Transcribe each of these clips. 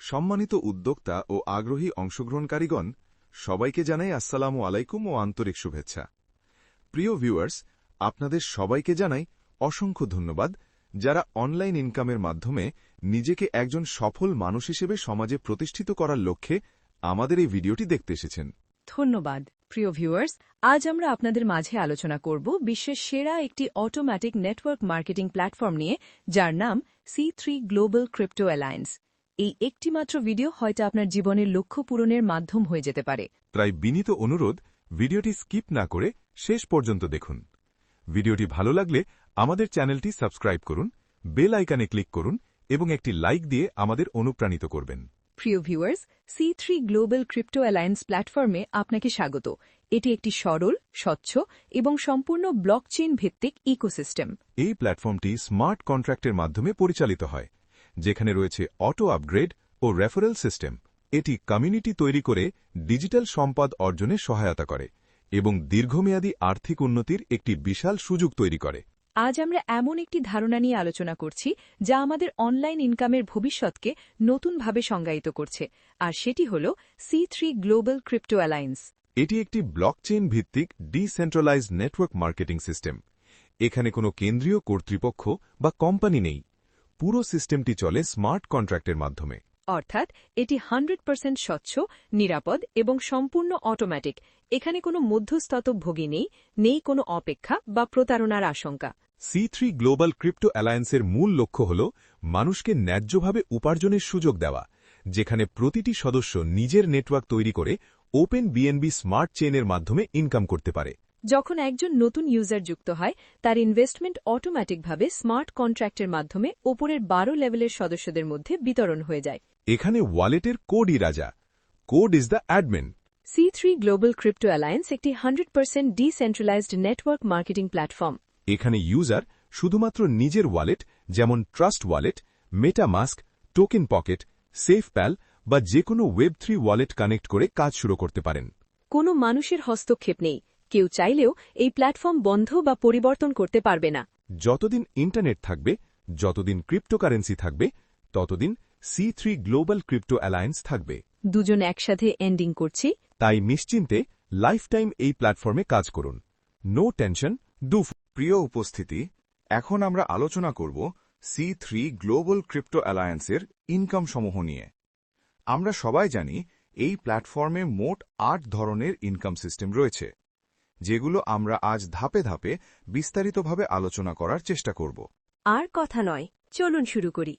সম্মানিত উদ্যোক্তা ও আগ্রহী অংশগ্রহণকারীগণ, সবাইকে জানাই আসসালামু আলাইকুম ও আন্তরিক শুভেচ্ছা। প্রিয় ভিউয়ার্স, আপনাদের সবাইকে জানাই অসংখ্য ধন্যবাদ, যারা অনলাইন ইনকামের মাধ্যমে নিজেকে একজন সফল মানুষ হিসেবে সমাজে প্রতিষ্ঠিত করার লক্ষ্যে আমাদের এই ভিডিওটি দেখতে এসেছেন। ধন্যবাদ। প্রিয় ভিউয়ার্স, আজ আমরা আপনাদের মাঝে আলোচনা করব বিশ্বের সেরা একটি অটোমেটিক নেটওয়ার্ক মার্কেটিং প্ল্যাটফর্ম নিয়ে, যার নাম C3 গ্লোবাল ক্রিপ্টো অ্যালায়েন্স। এই একটিমাত্র ভিডিও হয়তো আপনার জীবনের লক্ষ্য পূরণের মাধ্যম হয়ে যেতে পারে। তাই বিনীত অনুরোধ, ভিডিওটি স্কিপ না করে শেষ পর্যন্ত দেখুন। ভিডিওটি ভালো লাগলে আমাদের চ্যানেলটি সাবস্ক্রাইব করুন, বেল আইকনে ক্লিক করুন এবং একটি লাইক দিয়ে আমাদের অনুপ্রাণিত করবেন। প্রিয় viewers, C3 global crypto alliance প্ল্যাটফর্মে আপনাকে স্বাগত। এটি একটি সরল, স্বচ্ছ এবং সম্পূর্ণ ব্লকচেইন ভিত্তিক ইকোসিস্টেম। এই প্ল্যাটফর্মটি স্মার্ট কন্ট্রাক্টের মাধ্যমে পরিচালিত হয়, যেখানে রয়েছে অটো আপগ্রেড ও রেফারেল সিস্টেম। এটি কমিউনিটি তৈরি করে ডিজিটাল সম্পদ অর্জনে সহায়তা করে এবং দীর্ঘমেয়াদী আর্থিক উন্নতির একটি বিশাল সুযোগ তৈরি করে। আজ আমরা এমন একটি ধারণা নিয়ে আলোচনা করছি যা আমাদের অনলাইন ইনকামের ভবিষ্যৎকে নতুনভাবে সংজ্ঞায়িত করছে, আর সেটি হল C3 গ্লোবাল ক্রিপ্টো অ্যালায়েন্স। এটি একটি ব্লকচেইন ভিত্তিক ডিসেন্ট্রালাইজড নেটওয়ার্ক মার্কেটিং সিস্টেম। এখানে কোনো কেন্দ্রীয় কর্তৃপক্ষ বা কোম্পানি নেই। পুরো সিস্টেমটি চলে স্মার্ট কন্ট্রাক্টের মাধ্যমে। অর্থাৎ এটি 100% স্বচ্ছ, নিরাপদ এবং সম্পূর্ণ অটোমেটিক। এখানে কোনো মধ্যস্থতাভোগী নেই কোনো অপেক্ষা বা প্রতারণার আশঙ্কা। C3 গ্লোবাল ক্রিপ্টো অ্যালায়েন্সের মূল লক্ষ্য হল মানুষকে ন্যায্যভাবে উপার্জনের সুযোগ দেওয়া, যেখানে প্রতিটি সদস্য নিজের নেটওয়ার্ক তৈরি করে ওপেন বিএনবি স্মার্ট চেইনের মাধ্যমে ইনকাম করতে পারে। যখন একজন নতুন ইউজার যুক্ত হয়, তার ইনভেস্টমেন্ট অটোমেটিকভাবে স্মার্ট কন্ট্রাক্টের মাধ্যমে ওপরের 12 লেভেলের সদস্যদের মধ্যে বিতরণ হয়ে যায়। এখানে ওয়ালেটের কোডই রাজা। Code is the admin. C3 global crypto alliance একটি 100% ডিসেন্ট্রালাইজড নেটওয়ার্ক মার্কেটিং প্ল্যাটফর্ম। এখানে ইউজার শুধুমাত্র নিজের ওয়ালেট, যেমন trust wallet, MetaMask, token pocket, SafePal বা যে কোনো ওয়েব3 ওয়ালেট কানেক্ট করে কাজ শুরু করতে পারেন। কোনো মানুষের হস্তক্ষেপ নেই। কেউ চাইলেও এই প্ল্যাটফর্ম বন্ধ বা পরিবর্তন করতে পারবে না। যতদিন ইন্টারনেট থাকবে, যতদিন ক্রিপ্টোকারেন্সি থাকবে, ততদিন C3 গ্লোবাল ক্রিপ্টো অ্যালায়েন্স থাকবে। দুজন একসাথে এন্ডিং করছি। তাই নিশ্চিন্তে লাইফ টাইম এই প্ল্যাটফর্মে কাজ করুন। No tension, do. প্রিয় উপস্থিতি, এখন আমরা আলোচনা করব C3 গ্লোবাল ক্রিপ্টো অ্যালায়েন্সের ইনকাম সমূহ নিয়ে। আমরা সবাই জানি এই প্ল্যাটফর্মে মোট 8 ধরনের ইনকাম সিস্টেম রয়েছে, যেগুলো আমরা আজ ধাপে ধাপে বিস্তারিতভাবে আলোচনা করার চেষ্টা করব। আর কথা নয়, চলুন শুরু করি।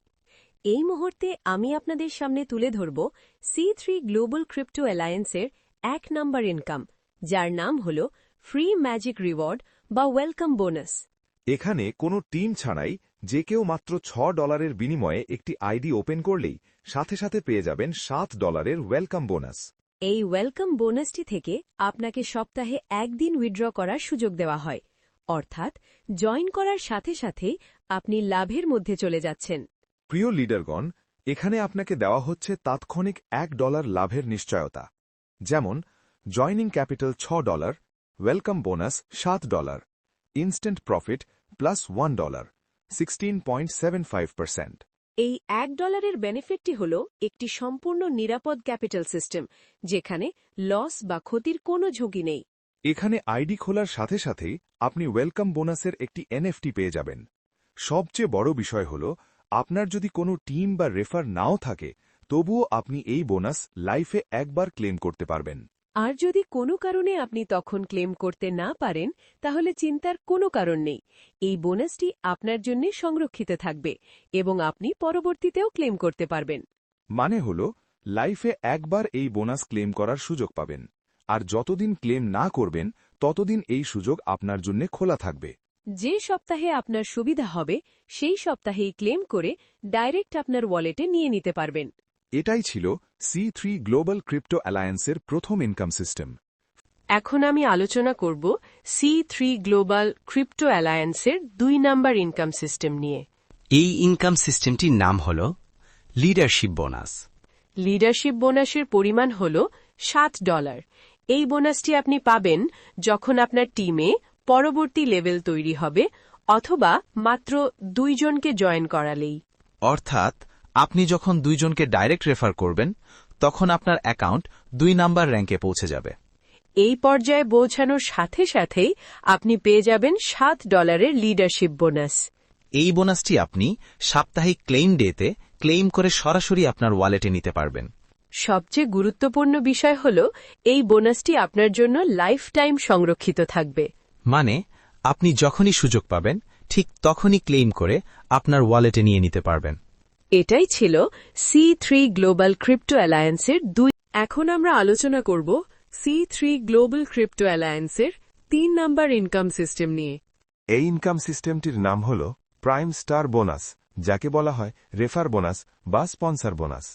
এই মুহূর্তে আমি আপনাদের সামনে তুলে ধরব C3 গ্লোবাল ক্রিপ্টো অ্যালায়েন্সের 1 নম্বর ইনকাম, যার নাম হল ফ্রি ম্যাজিক রিওয়ার্ড বা ওয়েলকাম বোনাস। এখানে কোনো টিম ছাড়াই যে কেউ মাত্র $6 বিনিময়ে একটি আইডি ওপেন করলেই সাথে সাথে পেয়ে যাবেন $7 ওয়েলকাম বোনাস। এই ওয়েলকাম বোনাসটি থেকে আপনাকে সপ্তাহে 1 দিন উইথড্র করার সুযোগ দেওয়া হয়, অর্থাৎ জয়েন করার সাথে সাথেই আপনি লাভের মধ্যে চলে যাচ্ছেন। প্রিয় লিডারগণ, এখানে আপনাকে দেওয়া হচ্ছে তাৎক্ষণিক $1 লাভের নিশ্চয়তা, যেমন joining capital $6, welcome bonus $7, instant profit plus $1, 16.75%। এই $1 বেনিফিটটি হল একটি সম্পূর্ণ নিরাপদ ক্যাপিটাল সিস্টেম, যেখানে লস বা ক্ষতির কোনো ঝুঁকি নেই। এখানে আইডি খোলার সাথে সাথেই আপনি ওয়েলকাম বোনাসের একটি NFT পেয়ে যাবেন। সবচেয়ে বড় বিষয় হল, আপনার যদি কোনো টিম বা রেফার নাও থাকে, তবুও আপনি এই বোনাস লাইফে একবার ক্লেম করতে পারবেন। আর যদি কোনো কারণে আপনি তখন ক্লেম করতে না পারেন, তাহলে চিন্তার কোনো কারণ নেই। এই বোনাসটি আপনার জন্য সংরক্ষিত থাকবে এবং আপনি পরবর্তীতেও ক্লেম করতে পারবেন। মানে হল, লাইফে একবার এই বোনাস ক্লেম করার সুযোগ পাবেন, আর যতদিন ক্লেম না করবেন ততদিন এই সুযোগ আপনার জন্য খোলা থাকবে। যে সপ্তাহে আপনার সুবিধা হবে, সেই সপ্তাহেই ক্লেম করে ডাইরেক্ট আপনার ওয়ালেটে নিয়ে নিতে পারবেন। এটাই ছিল C3 গ্লোবাল ক্রিপ্টো অ্যালায়েন্সের প্রথম ইনকাম সিস্টেম। এখন আমি আলোচনা করব C3 গ্লোবাল ক্রিপ্টো অ্যালায়েন্সের 2 নম্বর ইনকাম সিস্টেম নিয়ে। এই ইনকাম সিস্টেমটির নাম হল লিডারশিপ বোনাস। লিডারশিপ বোনাসের পরিমাণ হল $7। এই বোনাসটি আপনি পাবেন যখন আপনার টিমে পরবর্তী লেভেল তৈরি হবে, অথবা মাত্র 2 জনকে জয়েন করালেই। অর্থাৎ আপনি যখন 2 জনকে ডাইরেক্ট রেফার করবেন তখন আপনার অ্যাকাউন্ট 2 নাম্বার র্যাঙ্কে পৌঁছে যাবে। এই পর্যায়ে পৌঁছানোর সাথে সাথেই আপনি পেয়ে যাবেন $7 লিডারশিপ বোনাস। এই বোনাসটি আপনি সাপ্তাহিক ক্লেইম ডেতে ক্লেইম করে সরাসরি আপনার ওয়ালেটে নিতে পারবেন। সবচেয়ে গুরুত্বপূর্ণ বিষয় হল এই বোনাসটি আপনার জন্য লাইফ টাইম সংরক্ষিত থাকবে। মানে আপনি যখনই সুযোগ পাবেন ঠিক তখনই ক্লেইম করে আপনার ওয়ালেটে নিয়ে নিতে পারবেন। এটাই ছিল C3 গ্লোবাল ক্রিপ্টো অ্যালায়েন্সের 2। এখন আমরা আলোচনা করব C3 গ্লোবাল ক্রিপ্টো অ্যালায়েন্সের 3 নাম্বার ইনকাম সিস্টেম নিয়ে। এই ইনকাম সিস্টেমটির নাম হল প্রাইম স্টার বোনাস, যাকে বলা হয় রেফার বোনাস বা স্পন্সর বোনাস।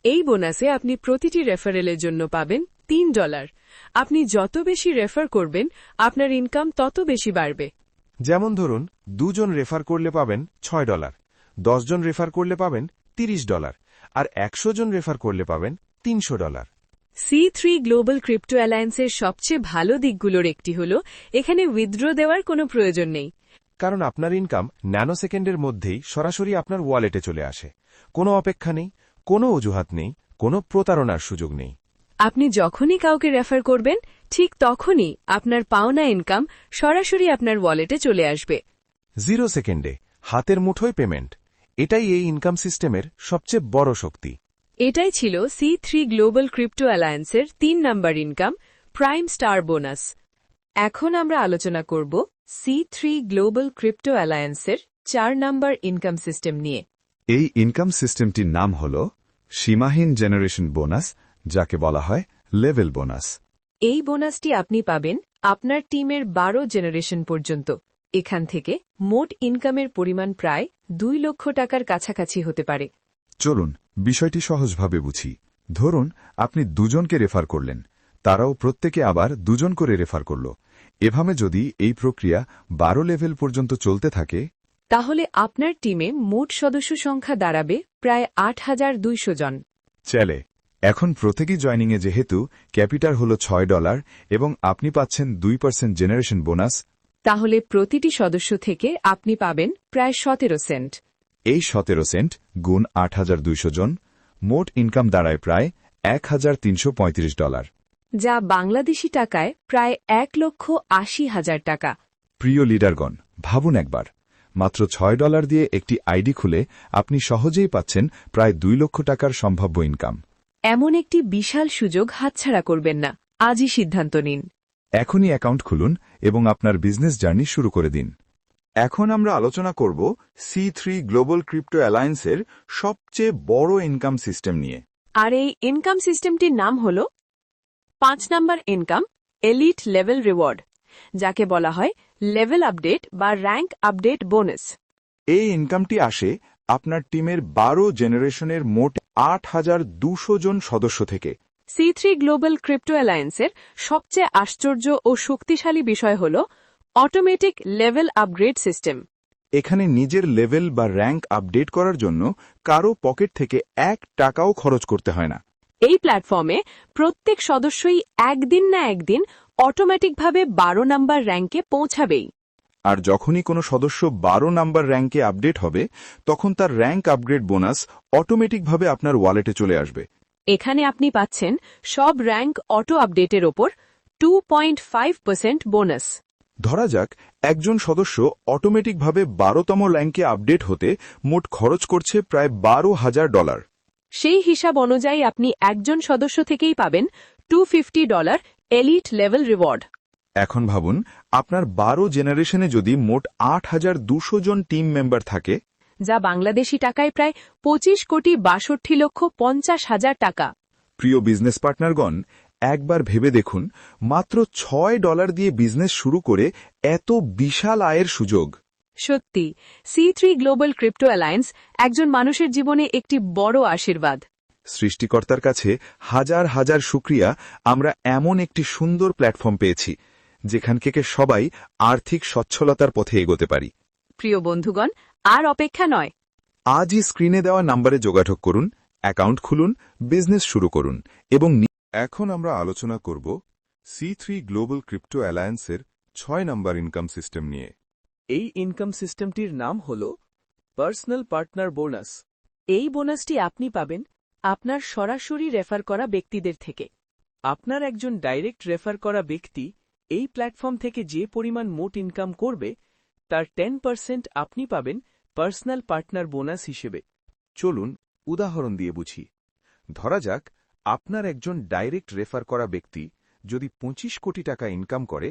এই বোনাসে আপনি প্রতিটি রেফারেলের জন্য পাবেন $3। আপনি যত বেশি রেফার করবেন আপনার ইনকাম তত বেশি বাড়বে। যেমন ধরুন 2 জন রেফার করলে পাবেন $6, 10 জন রেফার করলে পাবেন $30, আর 100 জন রেফার করলে পাবেন $300। C3 গ্লোবাল ক্রিপ্টো অ্যালায়েন্সের সবচেয়ে ভালো দিকগুলোর একটি হল এখানে উইথড্র দেওয়ার কোনো প্রয়োজন নেই। কারণ আপনার ইনকাম ন্যানো সেকেন্ডের মধ্যেই সরাসরি আপনার ওয়ালেটে চলে আসে। কোনো অপেক্ষা নেই, কোনো অজুহাত নেই, কোনো প্রতারণার সুযোগ নেই। আপনি যখনই কাউকে রেফার করবেন ঠিক তখনই আপনার পাওনা ইনকাম সরাসরি আপনার ওয়ালেটে চলে আসবে। 0 সেকেন্ডে হাতের মুঠোয় পেমেন্ট, এটাই এই ইনকাম সিস্টেমের সবচেয়ে বড় শক্তি। এটাই ছিল C3 গ্লোবাল ক্রিপ্টো অ্যালায়েন্সের 3 number income prime star bonus. এখন আমরা আলোচনা করব C3 গ্লোবাল ক্রিপ্টো অ্যালায়েন্সের 4 নাম্বার ইনকাম সিস্টেম নিয়ে। এই ইনকাম সিস্টেমটির নাম হল সীমাহীন জেনারেশন বোনাস, যাকে বলা হয় লেভেল বোনাস। এই বোনাসটি আপনি পাবেন আপনার টিমের 12 জেনারেশন পর্যন্ত। এখান থেকে মোট ইনকামের পরিমাণ প্রায় 2 লক্ষ টাকার কাছাকাছি হতে পারে। চলুন বিষয়টি সহজভাবে বুঝি। ধরুন আপনি 2 জনকে রেফার করলেন, তারাও প্রত্যেকে আবার 2 জন করে রেফার করল। এভাবে যদি এই প্রক্রিয়া 12 লেভেল পর্যন্ত চলতে থাকে, তাহলে আপনার টিমে মোট সদস্য সংখ্যা দাঁড়াবে প্রায় 8200 জন। চলে এখন প্রত্যেকই জয়নিংয়ে যেহেতু ক্যাপিটাল হল $6 এবং আপনি পাচ্ছেন 2% জেনারেশন বোনাস, তাহলে প্রতিটি সদস্য থেকে আপনি পাবেন প্রায় 17 সেন্ট। এই 17 সেন্ট গুণ 8200 জন, মোট ইনকাম দাঁড়ায় প্রায় $1335, যা বাংলাদেশি টাকায় প্রায় 1,80,000 টাকা। প্রিয় লিডারগণ, ভাবুন একবার, মাত্র $6 দিয়ে একটি আইডি খুলে আপনি সহজেই পাচ্ছেন প্রায় 2 লক্ষ টাকার সম্ভাব্য ইনকাম। এমন একটি বিশাল সুযোগ হাতছাড়া করবেন না। আজই সিদ্ধান্ত নিন। এখনই অ্যাকাউন্ট খুলুন এবং আপনার বিজনেস জার্নি শুরু করে দিন। এখন আমরা আলোচনা করব C3 গ্লোবাল ক্রিপ্টো অ্যালায়েন্সের সবচেয়ে বড় ইনকাম সিস্টেম নিয়ে। আর এই ইনকাম সিস্টেমটির নাম হল 5 number income elite level reward, যাকে বলা হয় লেভেল আপডেট বা র্যাঙ্ক আপডেট বোনাস। এই ইনকামটি আসে আপনার টিমের 12 জেনারেশনের মোট 8200 জন সদস্য থেকে। C3 গ্লোবাল ক্রিপ্টো অ্যালায়েন্সের সবচেয়ে আশ্চর্য ও শক্তিশালী বিষয় হল অটোমেটিক লেভেল আপগ্রেড সিস্টেম। এখানে নিজের লেভেল বা র্যাঙ্ক আপডেট করার জন্য কারো পকেট থেকে 1 টাকাও খরচ করতে হয় না। এই প্ল্যাটফর্মে প্রত্যেক সদস্যই একদিন না একদিন অটোমেটিকভাবে 12 নাম্বার র্যাঙ্কে পৌঁছাবেই। আর যখনই কোনো সদস্য 12 নাম্বার র্যাঙ্কে আপডেট হবে, তখন তার র্যাঙ্ক আপগ্রেড বোনাস অটোমেটিকভাবে আপনার ওয়ালেটে চলে আসবে। এখানে আপনি পাচ্ছেন সব র্যাঙ্ক অটো আপডেটের ওপর 2.5% বোনাস। ধরা যাক একজন সদস্য অটোমেটিকভাবে 12তম র্যাঙ্কে আপডেট হতে মোট খরচ করছে প্রায় $12,000। সেই হিসাব অনুযায়ী আপনি একজন সদস্য থেকেই পাবেন $250 এলিট লেভেল রিওয়ার্ড। এখন ভাবুন, আপনার 12 জেনারেশনে যদি মোট 8200 জন টিম মেম্বার থাকে, যা বাংলাদেশি টাকায় প্রায় 25,62,50,000 টাকা। প্রিয় বিজনেস পার্টনারগণ, একবার ভেবে দেখুন, মাত্র $6 দিয়ে বিজনেস শুরু করে এত বিশাল আয়ের সুযোগ। সত্যি C3 গ্লোবাল ক্রিপ্টো অ্যালায়েন্স একজন মানুষের জীবনে একটি বড় আশীর্বাদ। সৃষ্টিকর্তার কাছে হাজার হাজার শুকরিয়া, আমরা এমন একটি সুন্দর প্ল্যাটফর্ম পেয়েছি যেখান থেকে সবাই আর্থিক সচ্ছলতার পথে এগোতে পারি। প্রিয় বন্ধুগণ, আর অপেক্ষা নয়, আজই স্ক্রিনে দেওয়া নম্বরে যোগাযোগ করুন, অ্যাকাউন্ট খুলুন, বিজনেস শুরু করুন এবং এখন আমরা আলোচনা করব C3 গ্লোবাল ক্রিপ্টো অ্যালায়েন্সের 6 নম্বর ইনকাম সিস্টেম নিয়ে। এই ইনকাম সিস্টেমটির নাম হল পার্সোনাল পার্টনার বোনাস। এই বোনাসটি আপনি পাবেন আপনার সরাসরি রেফার করা ব্যক্তিদের থেকে। আপনার একজন ডাইরেক্ট রেফার করা ব্যক্তি এই প্ল্যাটফর্ম থেকে যে পরিমাণ মোট ইনকাম করবে তার 10% আপনি পাবেন পার্সোনাল পার্টনার বোনাস হিসেবে। চলুন উদাহরণ দিয়ে বুঝি। ধরা যাক আপনার একজন ডাইরেক্ট রেফার করা ব্যক্তি যদি 25 কোটি টাকা ইনকাম করে,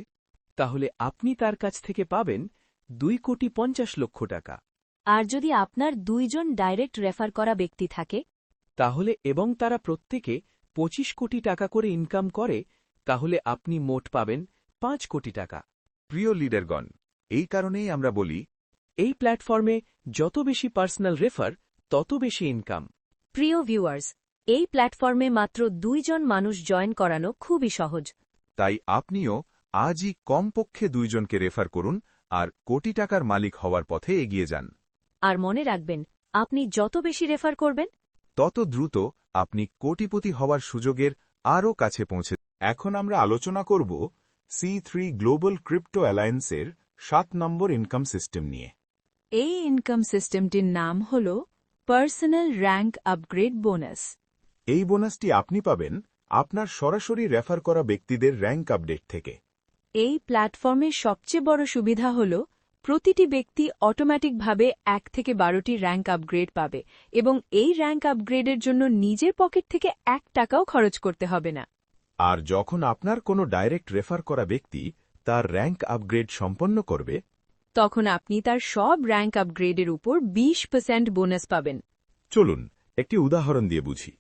তাহলে আপনি তার কাছ থেকে পাবেন 2,50,00,000 টাকা। আর যদি আপনার 2 জন ডাইরেক্ট রেফার করা ব্যক্তি থাকে, তাহলে এবং তারা প্রত্যেকে 25 কোটি টাকা করে ইনকাম করে, তাহলে আপনি মোট পাবেন 5 কোটি টাকা। প্রিয় লিডারগণ, এই কারণেই আমরা বলি এই প্ল্যাটফর্মে যত বেশি পার্সোনাল রেফার তত বেশি ইনকাম। প্রিয় ভিউয়ার্স, এই প্ল্যাটফর্মে মাত্র 2 জন মানুষ জয়েন করানো খুবই সহজ। তাই আপনিও আজই কমপক্ষে 2 জনকে রেফার করুন আর কোটি টাকার মালিক হওয়ার পথে এগিয়ে যান। আর মনে রাখবেন, আপনি যত বেশি রেফার করবেন, তত দ্রুত আপনি কোটিপতি হওয়ার সুযোগের আরও কাছে পৌঁছে। এখন আমরা আলোচনা করব C3 গ্লোবাল ক্রিপ্টো অ্যালায়েন্সের 7 নম্বর ইনকাম সিস্টেম নিয়ে। এই ইনকাম সিস্টেমটির নাম হল পার্সোনাল র্যাঙ্ক আপগ্রেড বোনাস। এই বোনাসটি আপনি পাবেন আপনার সরাসরি রেফার করা ব্যক্তিদের র্যাঙ্ক আপডেট থেকে। এই প্ল্যাটফর্মের সবচেয়ে বড় সুবিধা হল প্রতিটি ব্যক্তি অটোমেটিকভাবে 1 থেকে 12টি র্যাঙ্ক আপগ্রেড পাবে এবং এই র্যাঙ্ক আপগ্রেডের জন্য নিজের পকেট থেকে 1 টাকাও খরচ করতে হবে না। আর যখন আপনার কোনো ডাইরেক্ট রেফার করা ব্যক্তি তার র্যাঙ্ক আপগ্রেড সম্পন্ন করবে, তখন আপনি তার সব র্যাঙ্ক আপগ্রেডের উপর 20% বোনাস পাবেন। চলুন একটি উদাহরণ দিয়ে বুঝি।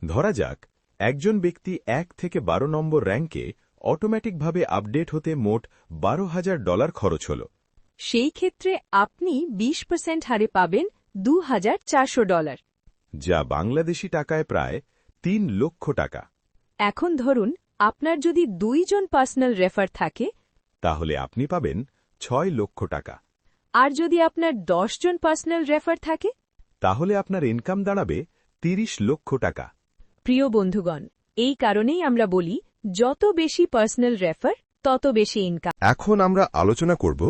ধরা যাক একজন ব্যক্তি 1 থেকে 12 নম্বর র্যাঙ্কে অটোমেটিকভাবে আপডেট হতে মোট $12,000 খরচ হল। সেই ক্ষেত্রে আপনি 20% হারে পাবেন $2,400, যা বাংলাদেশি টাকায় প্রায় 3 লক্ষ টাকা। এখন ধরুন আপনার যদি 2 জন পার্সোনাল রেফার থাকে, তাহলে আপনি পাবেন 6 লক্ষ টাকা। আর যদি আপনার 10 জন পার্সোনাল রেফার থাকে, তাহলে আপনার ইনকাম দাঁড়াবে 30 লক্ষ টাকা। প্রিয় বন্ধুগণ, এই কারণেই আমরা বলি যত বেশি পার্সোনাল রেফার তত বেশি ইনকাম। এখন আমরা আলোচনা করব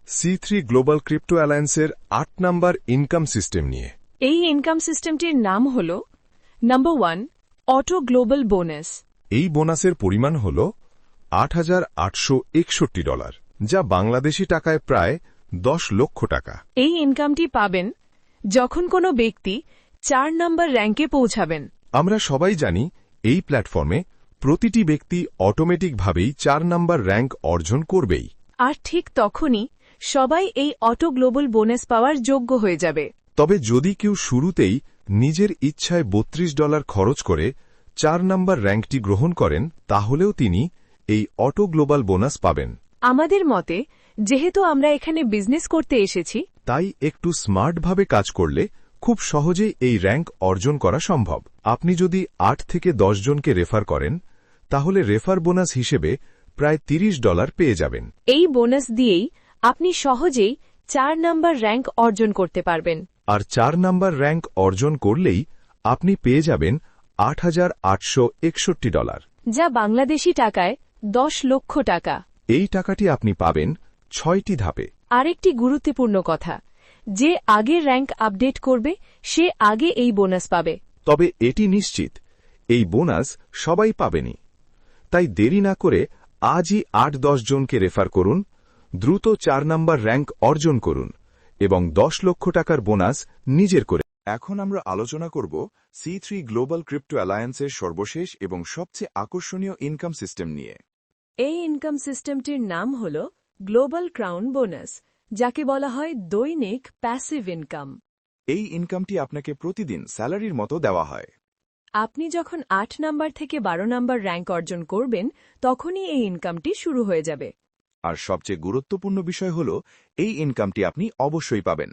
C3 গ্লোবাল ক্রিপ্টো অ্যালায়েন্সের 8 নম্বর ইনকাম সিস্টেম নিয়ে। এই ইনকাম সিস্টেমটির নাম হল নাম্বার 1 অটো গ্লোবাল বোনাস। এই বোনাসের পরিমাণ হল $8,861, যা বাংলাদেশি টাকায় প্রায় 10 লক্ষ টাকা। এই ইনকামটি পাবেন যখন কোনো ব্যক্তি 4 নম্বর র্যাঙ্কে পৌঁছাবেন। আমরা সবাই জানি এই প্ল্যাটফর্মে প্রতিটি ব্যক্তি অটোমেটিকভাবেই 4 নম্বর র্যাঙ্ক অর্জন করবেই। আর ঠিক তখনই সবাই এই অটো গ্লোবাল বোনাস পাওয়ার যোগ্য হয়ে যাবে। তবে যদি কেউ শুরুতেই নিজের ইচ্ছায় $32 খরচ করে 4 নম্বর র্যাঙ্কটি গ্রহণ করেন, তাহলেও তিনি এই অটো গ্লোবাল বোনাস পাবেন। আমাদের মতে, যেহেতু আমরা এখানে বিজনেস করতে এসেছি, তাই একটু স্মার্টভাবে কাজ করলে খুব সহজেই এই র্যাঙ্ক অর্জন করা সম্ভব। আপনি যদি 8 থেকে 10 জনকে রেফার করেন, তাহলে রেফার বোনাস হিসেবে প্রায় $30 পেয়ে যাবেন। এই বোনাস দিয়েই আপনি সহজেই 4 নম্বর র্যাঙ্ক অর্জন করতে পারবেন। আর 4 নম্বর র্যাঙ্ক অর্জন করলেই আপনি পেয়ে যাবেন $8,861, যা বাংলাদেশি টাকায় 10 লক্ষ টাকা। এই টাকাটি আপনি পাবেন 6টি ধাপে। আরেকটি গুরুত্বপূর্ণ কথা, যে আগে র্যাঙ্ক আপডেট করবে সে আগে এই বোনাস পাবে। তবে এটি নিশ্চিত এই বোনাস সবাই পাবেনি। তাই দেরি না করে আজই 8-10 জনকে রেফার করুন, দ্রুত 4 নম্বর র্যাঙ্ক অর্জন করুন এবং 10 লক্ষ টাকার বোনাস নিজের করে। এখন আমরা আলোচনা করব C3 গ্লোবাল ক্রিপ্টো অ্যালায়েন্সের সর্বশেষ এবং সবচেয়ে আকর্ষণীয় ইনকাম সিস্টেম নিয়ে। এই ইনকাম সিস্টেমটির নাম হল গ্লোবাল ক্রাউন বোনাস, যাকে বলা হয় দৈনিক প্যাসিভ ইনকাম। এই ইনকামটি আপনাকে প্রতিদিন স্যালারির মতো দেওয়া হয়। আপনি যখন 8 নম্বর থেকে 12 নম্বর র্যাঙ্ক অর্জন করবেন, তখনই এই ইনকামটি শুরু হয়ে যাবে। আর সবচেয়ে গুরুত্বপূর্ণ বিষয় হল এই ইনকামটি আপনি অবশ্যই পাবেন,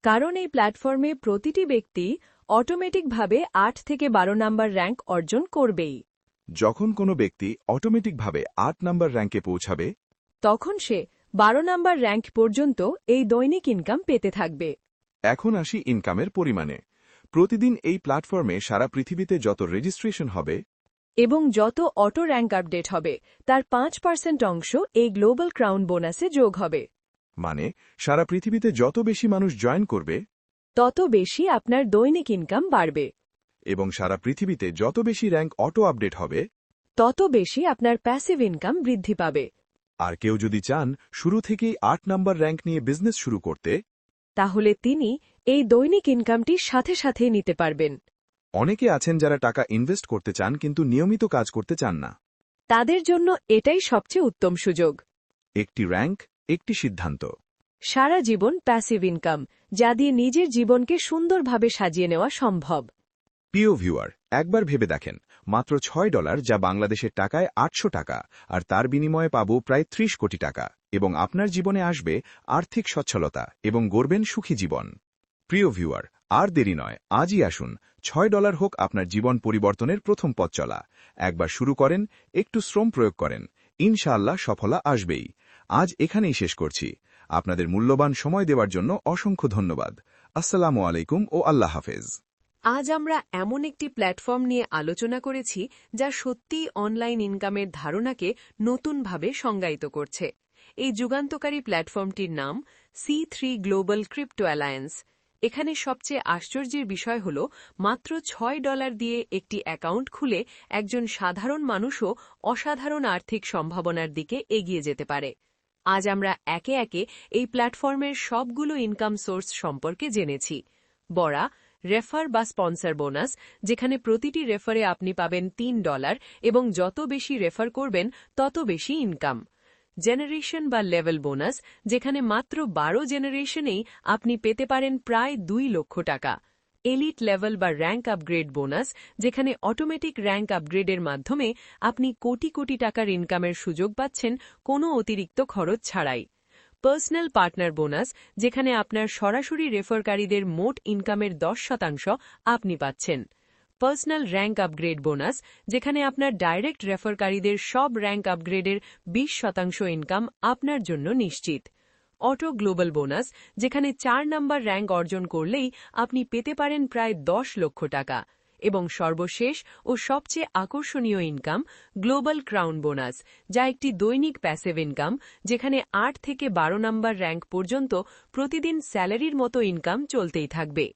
কারণ এই প্ল্যাটফর্মে প্রতিটি ব্যক্তি অটোমেটিকভাবে 8 থেকে 12 নম্বর র্যাঙ্ক অর্জন করবেই। যখন কোনো ব্যক্তি অটোমেটিকভাবে 8 নম্বর র্যাঙ্কে পৌঁছাবে, তখন সে 12 নম্বর র্যাঙ্ক পর্যন্ত এই দৈনিক ইনকাম পেতে থাকবে। এখন আসি ইনকামের পরিমাণে। প্রতিদিন এই প্ল্যাটফর্মে সারা পৃথিবীতে যত রেজিস্ট্রেশন হবে এবং যত অটো র্যাঙ্ক আপডেট হবে, তার 5% অংশ এই গ্লোবাল ক্রাউন বোনাসে যোগ হবে। মানে সারা পৃথিবীতে যত বেশি মানুষ জয়েন করবে, তত বেশি আপনার দৈনিক ইনকাম বাড়বে। এবং সারা পৃথিবীতে যত বেশি র্যাঙ্ক অটো আপডেট হবে, তত বেশি আপনার প্যাসিভ ইনকাম বৃদ্ধি পাবে। আর কেউ যদি চান শুরু থেকেই 8 নাম্বার র্যাঙ্ক নিয়ে বিজনেস শুরু করতে, তাহলে তিনি এই দৈনিক ইনকামটি সাথে সাথেই নিতে পারবেন। অনেকে আছেন যারা টাকা ইনভেস্ট করতে চান কিন্তু নিয়মিত কাজ করতে চান না। তাদের জন্য এটাই সবচেয়ে উত্তম সুযোগ। একটি র্যাঙ্ক, একটি সিদ্ধান্ত। সারা জীবন প্যাসিভ ইনকাম, যা দিয়ে নিজের জীবনকে সুন্দরভাবে সাজিয়ে নেওয়া সম্ভব। প্রিয় ভিউয়ার, একবার ভেবে দেখেন, মাত্র $6, যা বাংলাদেশের টাকায় 800 টাকা, আর তার বিনিময়ে পাব প্রায় 30 কোটি টাকা, এবং আপনার জীবনে আসবে আর্থিক সচ্ছলতা এবং গড়বেন সুখী জীবন। প্রিয় ভিউয়ার, আর দেরি নয়, আজই আসুন, $6 হোক আপনার জীবন পরিবর্তনের প্রথম পথ চলা। একবার শুরু করেন, একটু শ্রম প্রয়োগ করেন, ইনশাআল্লাহ সফলতা আসবেই। আজ এখানেই শেষ করছি। আপনাদের মূল্যবান সময় দেওয়ার জন্য অসংখ্য ধন্যবাদ। আসসালামু আলাইকুম ও আল্লাহ হাফেজ। আজ আমরা এমন একটি প্ল্যাটফর্ম নিয়ে আলোচনা করেছি যা সত্যিই অনলাইন ইনকামের ধারণাকে নতুনভাবে সংজ্ঞায়িত করছে। এই যুগান্তকারী প্ল্যাটফর্মটির নাম C3 গ্লোবাল ক্রিপ্টো অ্যালায়েন্স। এখানে সবচেয়ে আশ্চর্যের বিষয় হল, মাত্র $6 দিয়ে একটি অ্যাকাউন্ট খুলে একজন সাধারণ মানুষও অসাধারণ আর্থিক সম্ভাবনার দিকে এগিয়ে যেতে পারে। আজ আমরা একে একে এই প্ল্যাটফর্মের সবগুলো ইনকাম সোর্স সম্পর্কে জেনেছি। বড়া, রেফার বা স্পন্সর বোনাস, যেখানে প্রতিটি রেফারে আপনি পাবেন $3 এবং যত বেশি রেফার করবেন তত বেশি ইনকাম। জেনারেশন বা লেভেল বোনাস, যেখানে মাত্র 12 জেনারেশনেই আপনি পেতে পারেন প্রায় 2 লক্ষ টাকা। এলিট লেভেল বা র্যাঙ্ক আপগ্রেড বোনাস, যেখানে অটোমেটিক র্যাঙ্ক আপগ্রেডের মাধ্যমে আপনি কোটি কোটি টাকার ইনকামের সুযোগ পাচ্ছেন কোনো অতিরিক্ত খরচ ছাড়াই। পার্সোনাল পার্টনার বোনাস, যেখানে আপনার সরাসরি রেফারকারীদের মোট ইনকামের 10% আপনি পাচ্ছেন। পার্সোনাল র্যাঙ্ক আপগ্রেড বোনাস, যেখানে আপনার ডাইরেক্ট রেফারকারীদের সব র্যাঙ্ক আপগ্রেডের 20% ইনকাম আপনার জন্য নিশ্চিত। অটো গ্লোবাল বোনাস, যেখানে 4 নাম্বার র্যাঙ্ক অর্জন করলেই আপনি পেতে পারেন প্রায় 10 লক্ষ টাকা। এবং সর্বশেষ ও সবচেয়ে আকর্ষণীয় ইনকাম, গ্লোবাল ক্রাউন বোনাস, যা একটি দৈনিক প্যাসিভ ইনকাম, যেখানে 8 থেকে 12 নাম্বার র্যাঙ্ক পর্যন্ত প্রতিদিন স্যালারির মতো ইনকাম চলতেই থাকবে।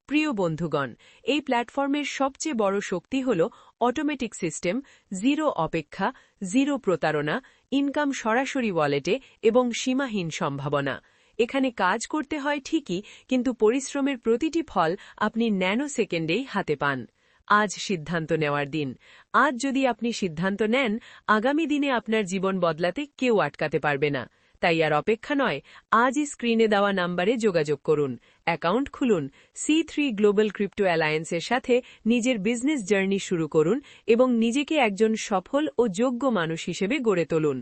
প্রিয় বন্ধুগণ, এই প্ল্যাটফর্মের সবচেয়ে বড় শক্তি হল অটোমেটিক সিস্টেম, জিরো অপেক্ষা, জিরো প্রতারণা, ইনকাম সরাসরি ওয়ালেটে এবং সীমাহীন সম্ভাবনা। এখানে কাজ করতে হয় ঠিকই, কিন্তু পরিশ্রমের প্রতিটি ফল আপনি ন্যানো সেকেন্ডেই হাতে পান। আজ সিদ্ধান্ত নেওয়ার দিন। আজ যদি আপনি সিদ্ধান্ত নেন, আগামী দিনে আপনার জীবন বদলাতে কেউ আটকাতে পারবে না। তাই আর অপেক্ষা নয়, আজই স্ক্রিনে দেওয়া নাম্বারে যোগাযোগ করুন, অ্যাকাউন্ট খুলুন, C3 গ্লোবাল ক্রিপ্টো অ্যালায়েন্সের সাথে নিজের বিজনেস জার্নি শুরু করুন এবং নিজেকে একজন সফল ও যোগ্য মানুষ হিসেবে গড়ে তুলুন।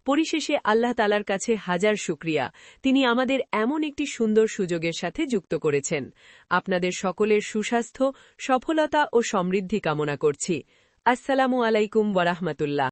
পরিশেষে আল্লাহ তাআলার কাছে হাজার শুকরিয়া, তিনি আমাদের এমন একটি সুন্দর সুযোগের সাথে যুক্ত করেছেন। আপনাদের সকলের সুস্বাস্থ্য, সফলতা ও সমৃদ্ধি কামনা করছি। আসসালামু আলাইকুম ওয়া রাহমাতুল্লাহ।